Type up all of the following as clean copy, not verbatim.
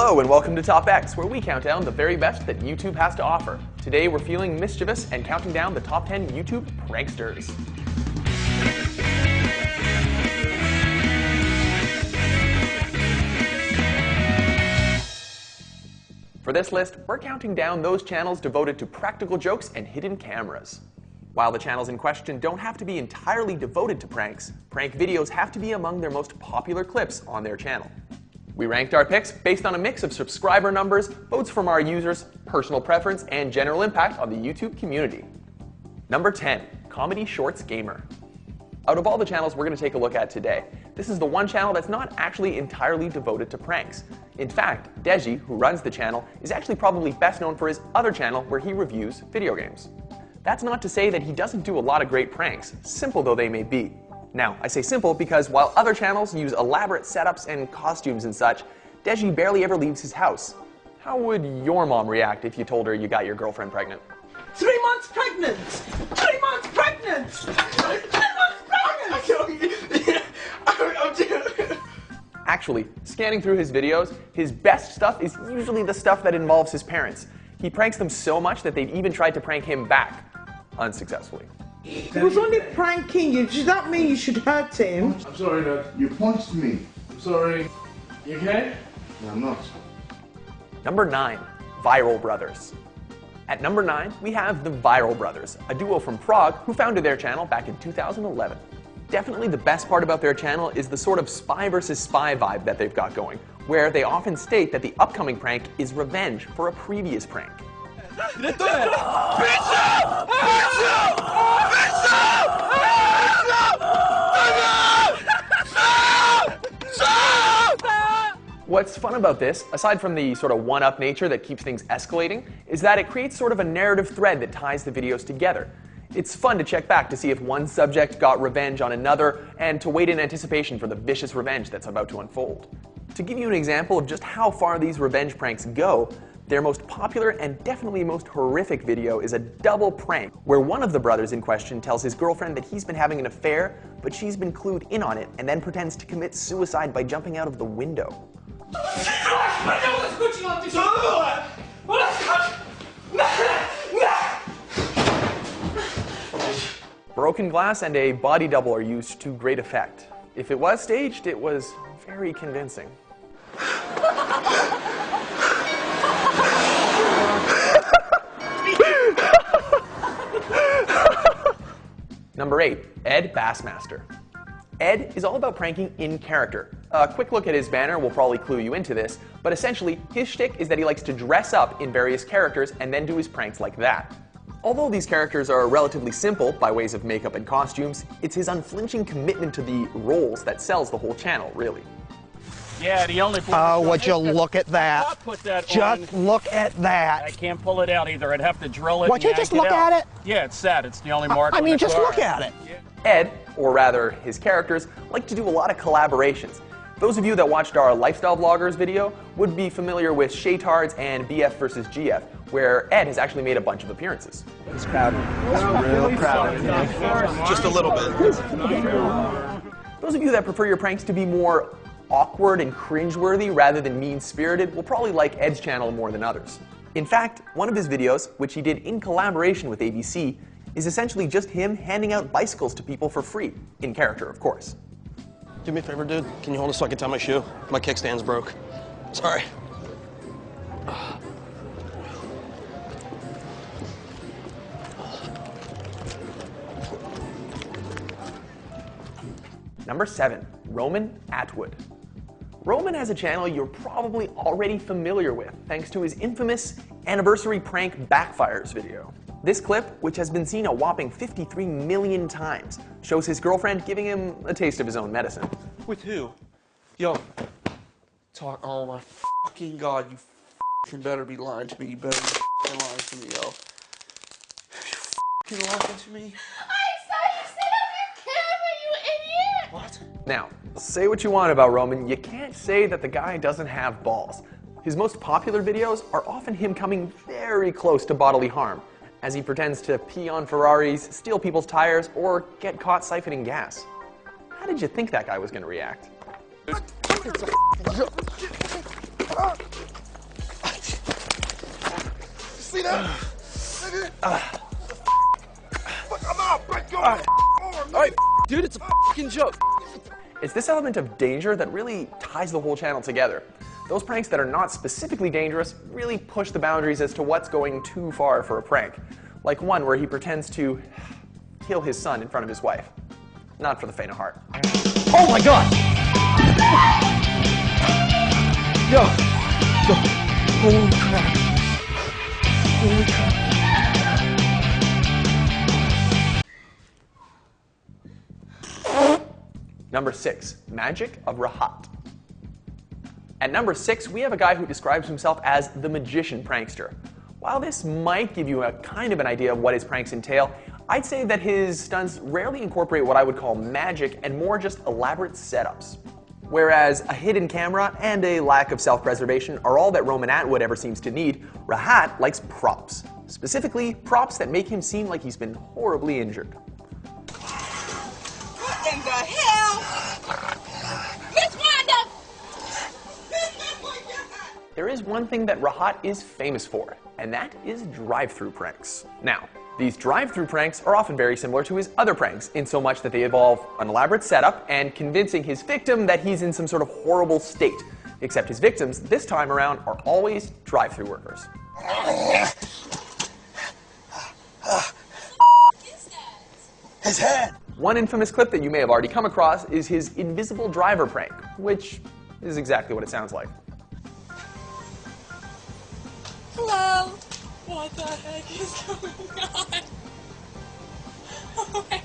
Hello and welcome to TopX, where we count down the very best that YouTube has to offer. Today we're feeling mischievous and counting down the top 10 YouTube pranksters. For this list, we're counting down those channels devoted to practical jokes and hidden cameras. While the channels in question don't have to be entirely devoted to pranks, prank videos have to be among their most popular clips on their channel. We ranked our picks based on a mix of subscriber numbers, votes from our users, personal preference, and general impact on the YouTube community. Number 10, Comedy Shorts Gamer. Out of all the channels we're going to take a look at today, this is the one channel that's not actually entirely devoted to pranks. In fact, Deji, who runs the channel, is actually probably best known for his other channel where he reviews video games. That's not to say that he doesn't do a lot of great pranks, simple though they may be. Now, I say simple because while other channels use elaborate setups and costumes and such, Deji barely ever leaves his house. How would your mom react if you told her you got your girlfriend pregnant? 3 months pregnant! 3 months pregnant! 3 months pregnant! Actually, scanning through his videos, his best stuff is usually the stuff that involves his parents. He pranks them so much that they've even tried to prank him back, unsuccessfully. He was only pranking you. Does that mean you should hurt him? I'm sorry, Dad. You punched me. I'm sorry. You okay? No, I'm not. Number 9, Viral Brothers. At number 9, we have the Viral Brothers, a duo from Prague who founded their channel back in 2011. Definitely the best part about their channel is the sort of spy versus spy vibe that they've got going, where they often state that the upcoming prank is revenge for a previous prank. What's fun about this, aside from the sort of one-up nature that keeps things escalating, is that it creates sort of a narrative thread that ties the videos together. It's fun to check back to see if one subject got revenge on another and to wait in anticipation for the vicious revenge that's about to unfold. To give you an example of just how far these revenge pranks go, their most popular and definitely most horrific video is a double prank where one of the brothers in question tells his girlfriend that he's been having an affair, but she's been clued in on it and then pretends to commit suicide by jumping out of the window. Broken glass and a body double are used to great effect. If it was staged, it was very convincing. Number 8, Ed Bassmaster. Ed is all about pranking in character. A quick look at his banner will probably clue you into this, but essentially, his shtick is that he likes to dress up in various characters and then do his pranks like that. Although these characters are relatively simple by ways of makeup and costumes, it's his unflinching commitment to the roles that sells the whole channel, really. Yeah, the only... Oh, would you look at that? Put that just on. Look at that. I can't pull it out either. I'd have to drill it. Would you just look at it? Yeah, it's sad. It's the only mark I on mean, the just car. look at it. Yeah. Ed, or rather his characters, like to do a lot of collaborations. Those of you that watched our Lifestyle Vloggers video would be familiar with Shaytards and BF vs. GF, where Ed has actually made a bunch of appearances. He's proud. He's real proud. Just a little bit. Those of you that prefer your pranks to be more awkward and cringeworthy rather than mean-spirited will probably like Ed's channel more than others. In fact, one of his videos, which he did in collaboration with ABC, is essentially just him handing out bicycles to people for free, in character, of course. Do me a favor, dude. Can you hold it so I can tie my shoe? My kickstand's broke. Sorry. Number 7, Roman Atwood. Roman has a channel you're probably already familiar with, thanks to his infamous anniversary prank backfires video. This clip, which has been seen a whopping 53 million times, shows his girlfriend giving him a taste of his own medicine. With who? Yo. Talk. Oh my fucking god, you fucking better be lying to me. You better be fucking lying to me, yo. You fucking lying to me? I saw you sit up your camera, you idiot! What? Now, say what you want about Roman, you can't say that the guy doesn't have balls. His most popular videos are often him coming very close to bodily harm, as he pretends to pee on Ferraris, steal people's tires, or get caught siphoning gas. How did you think that guy was going to react? See that? Fuck, I'm out. Break your arm. Alright, dude, it's a fucking joke. It's this element of danger that really ties the whole channel together. Those pranks that are not specifically dangerous really push the boundaries as to what's going too far for a prank. Like one where he pretends to kill his son in front of his wife. Not for the faint of heart. Oh my god! Yo! Holy crap. Holy crap. Number 6, Magic of Rahat. At number 6, we have a guy who describes himself as the magician prankster. While this might give you a kind of an idea of what his pranks entail, I'd say that his stunts rarely incorporate what I would call magic and more just elaborate setups. Whereas a hidden camera and a lack of self-preservation are all that Roman Atwood ever seems to need, Rahat likes props. Specifically, props that make him seem like he's been horribly injured. What in the hell? Miss Wanda! There is one thing that Rahat is famous for, and that is drive-through pranks. Now, these drive-through pranks are often very similar to his other pranks, in so much that they involve an elaborate setup and convincing his victim that he's in some sort of horrible state. Except his victims, this time around, are always drive-through workers. His head! One infamous clip that you may have already come across is his invisible driver prank, which is exactly what it sounds like. Hello? What the heck is going on? Oh my god.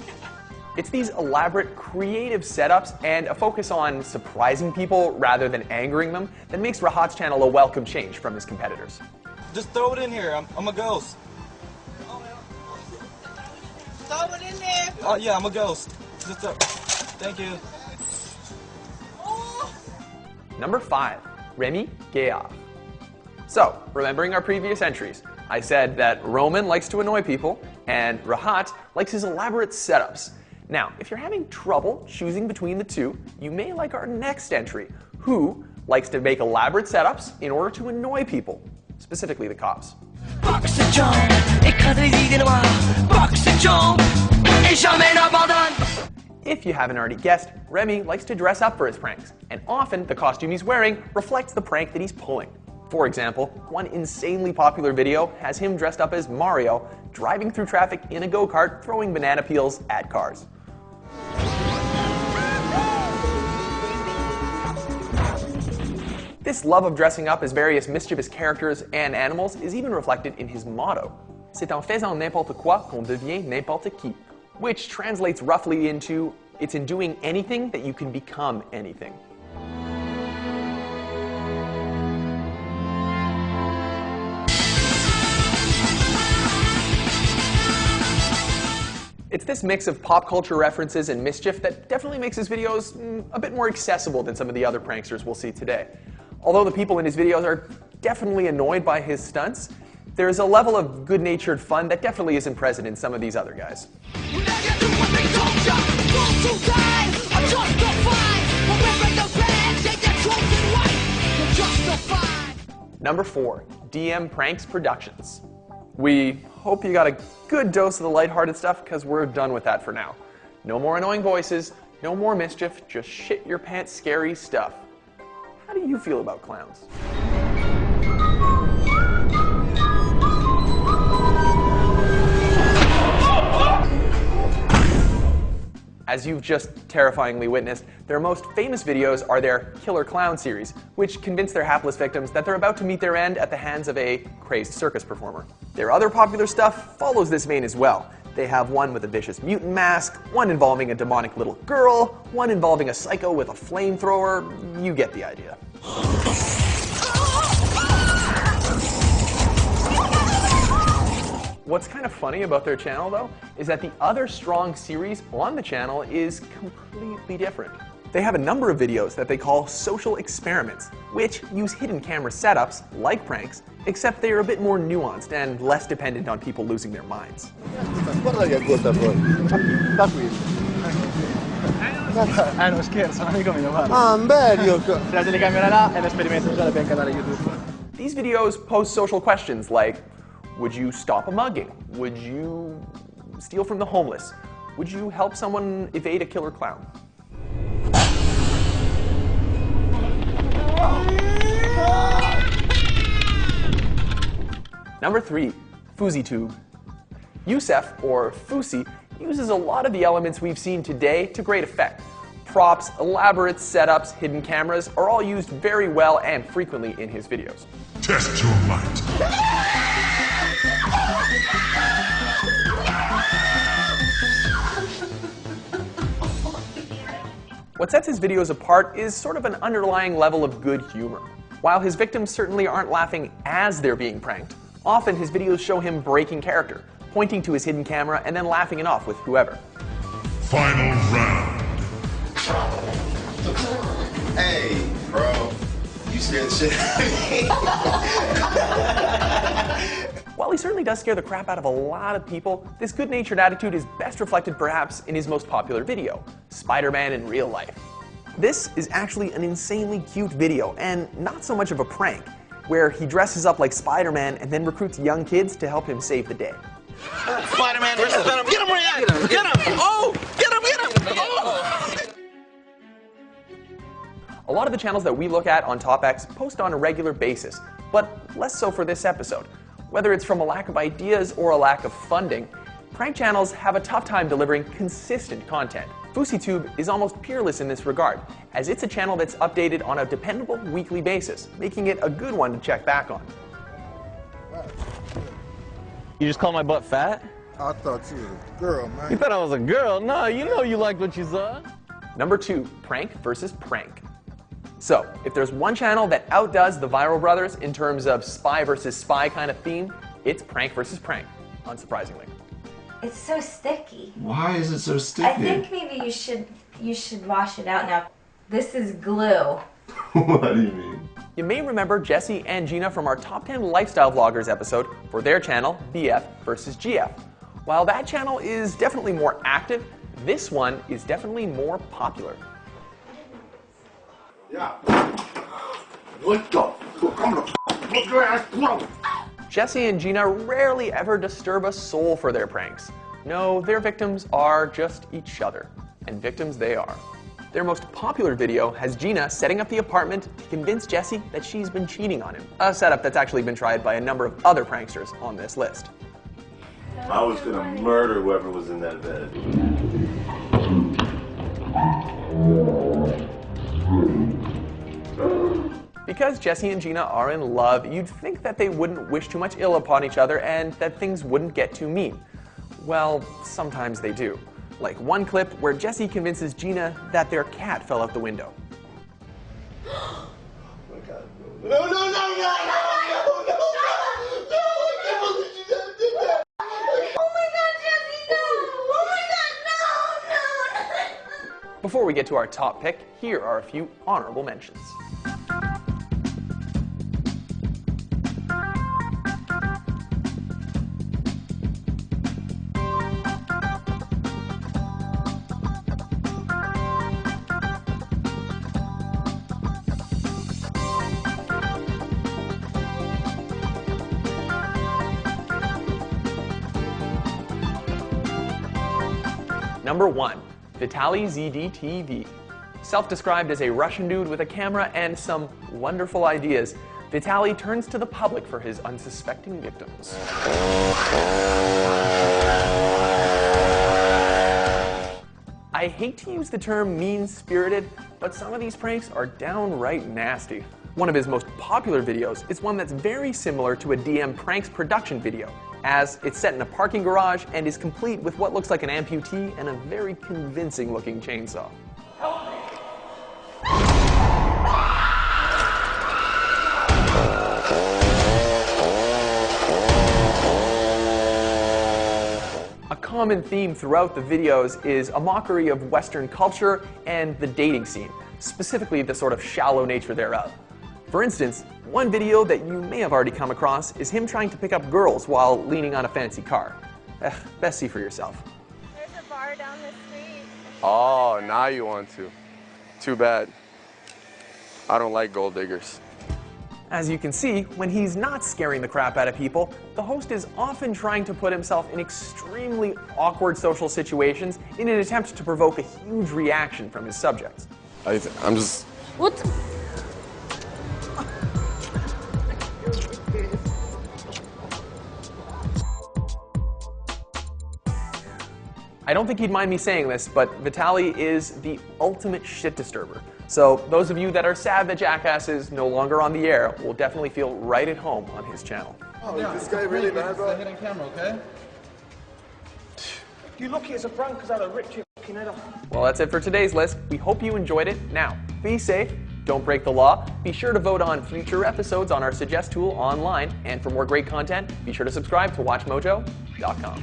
It's these elaborate, creative setups and a focus on surprising people rather than angering them that makes Rahat's channel a welcome change from his competitors. Just throw it in here. I'm a ghost. Throw it in there. Oh yeah, I'm a ghost. Just thank you. Oh. Number 5, Remy Gaillard. So, remembering our previous entries, I said that Roman likes to annoy people, and Rahat likes his elaborate setups. Now, if you're having trouble choosing between the two, you may like our next entry, who likes to make elaborate setups in order to annoy people, specifically the cops. If you haven't already guessed, Remy likes to dress up for his pranks, and often the costume he's wearing reflects the prank that he's pulling. For example, one insanely popular video has him dressed up as Mario, driving through traffic in a go-kart, throwing banana peels at cars. This love of dressing up as various mischievous characters and animals is even reflected in his motto. C'est en faisant n'importe quoi qu'on devient n'importe qui, which translates roughly into, it's in doing anything that you can become anything. It's this mix of pop culture references and mischief that definitely makes his videos a bit more accessible than some of the other pranksters we'll see today. Although the people in his videos are definitely annoyed by his stunts, there's a level of good-natured fun that definitely isn't present in some of these other guys. Number 4, DM Pranks Productions. We hope you got a good dose of the lighthearted stuff, because we're done with that for now. No more annoying voices, no more mischief, just shit your pants scary stuff. How do you feel about clowns? As you've just terrifyingly witnessed, their most famous videos are their Killer Clown series, which convince their hapless victims that they're about to meet their end at the hands of a crazed circus performer. Their other popular stuff follows this vein as well. They have one with a vicious mutant mask, one involving a demonic little girl, one involving a psycho with a flamethrower. You get the idea. What's kind of funny about their channel, though, is that the other strong series on the channel is completely different. They have a number of videos that they call social experiments, which use hidden camera setups, like pranks, except they are a bit more nuanced and less dependent on people losing their minds. Non scherzo, un amico mio, guarda. Ah, bello! La telecamera là e l'esperimento sociale per il canale YouTube. These videos pose social questions like, would you stop a mugging? Would you steal from the homeless? Would you help someone evade a killer clown? Number 3, FouseyTube. Youssef, or Fousey, uses a lot of the elements we've seen today to great effect. Props, elaborate setups, hidden cameras are all used very well and frequently in his videos. Test your might. What sets his videos apart is sort of an underlying level of good humor. While his victims certainly aren't laughing as they're being pranked, often his videos show him breaking character, pointing to his hidden camera and then laughing it off with whoever. Final round. Hey, bro. You scared the shit out of me. While he certainly does scare the crap out of a lot of people, this good-natured attitude is best reflected perhaps in his most popular video, Spider-Man in Real Life. This is actually an insanely cute video, and not so much of a prank, where he dresses up like Spider-Man and then recruits young kids to help him save the day. Spider-Man versus Venom. Get him, Ryan! Get him! Oh! Get him! Get him! Oh! A lot of the channels that we look at on TopX post on a regular basis, but less so for this episode. Whether it's from a lack of ideas or a lack of funding, prank channels have a tough time delivering consistent content. FouseyTube is almost peerless in this regard, as it's a channel that's updated on a dependable weekly basis, making it a good one to check back on. You just called my butt fat? I thought you were a girl, man. You thought I was a girl? No, you know you liked what you saw. Number 2, prank versus prank. So, if there's one channel that outdoes the Viral Brothers in terms of spy versus spy kind of theme, it's prank versus prank, unsurprisingly. It's so sticky. Why is it so sticky? I think maybe you should wash it out now. This is glue. What do you mean? You may remember Jesse and Gina from our Top 10 Lifestyle Vloggers episode for their channel, BF versus GF. While that channel is definitely more active, this one is definitely more popular. Yeah. What the? I'm gonna put your ass throat. Jesse and Gina rarely ever disturb a soul for their pranks. No, their victims are just each other, and victims they are. Their most popular video has Gina setting up the apartment to convince Jesse that she's been cheating on him, a setup that's actually been tried by a number of other pranksters on this list. I was gonna murder whoever was in that bed. Because Jesse and Gina are in love, you'd think that they wouldn't wish too much ill upon each other and that things wouldn't get too mean. Well, sometimes they do. Like one clip where Jesse convinces Gina that their cat fell out the window. Oh my God. No, no, no, no, no, no, no, no, no, I can't believe you did that. Oh my God, Jesse, no! Oh my God, no, no! Before we get to our top pick, here are a few honorable mentions. Number 1, Vitaly ZDTV. Self-described as a Russian dude with a camera and some wonderful ideas, Vitaly turns to the public for his unsuspecting victims. I hate to use the term mean-spirited, but some of these pranks are downright nasty. One of his most popular videos is one that's very similar to a DM Pranks production video, as it's set in a parking garage and is complete with what looks like an amputee and a very convincing looking chainsaw. A common theme throughout the videos is a mockery of Western culture and the dating scene, specifically the sort of shallow nature thereof. For instance, one video that you may have already come across is him trying to pick up girls while leaning on a fancy car. Best see for yourself. There's a bar down the street. Oh, now you want to. Too bad. I don't like gold diggers. As you can see, when he's not scaring the crap out of people, the host is often trying to put himself in extremely awkward social situations in an attempt to provoke a huge reaction from his subjects. I'm just... What the? I don't think he'd mind me saying this, but Vitaly is the ultimate shit disturber. So those of you that are sad that Jackass is no longer on the air will definitely feel right at home on his channel. Oh, is this guy really bad, bro? Hidden camera, okay? You lucky it's a prank because I'd have ripped your fucking head off. Well, that's it for today's list. We hope you enjoyed it. Now, be safe, don't break the law, be sure to vote on future episodes on our Suggest tool online, and for more great content, be sure to subscribe to WatchMojo.com.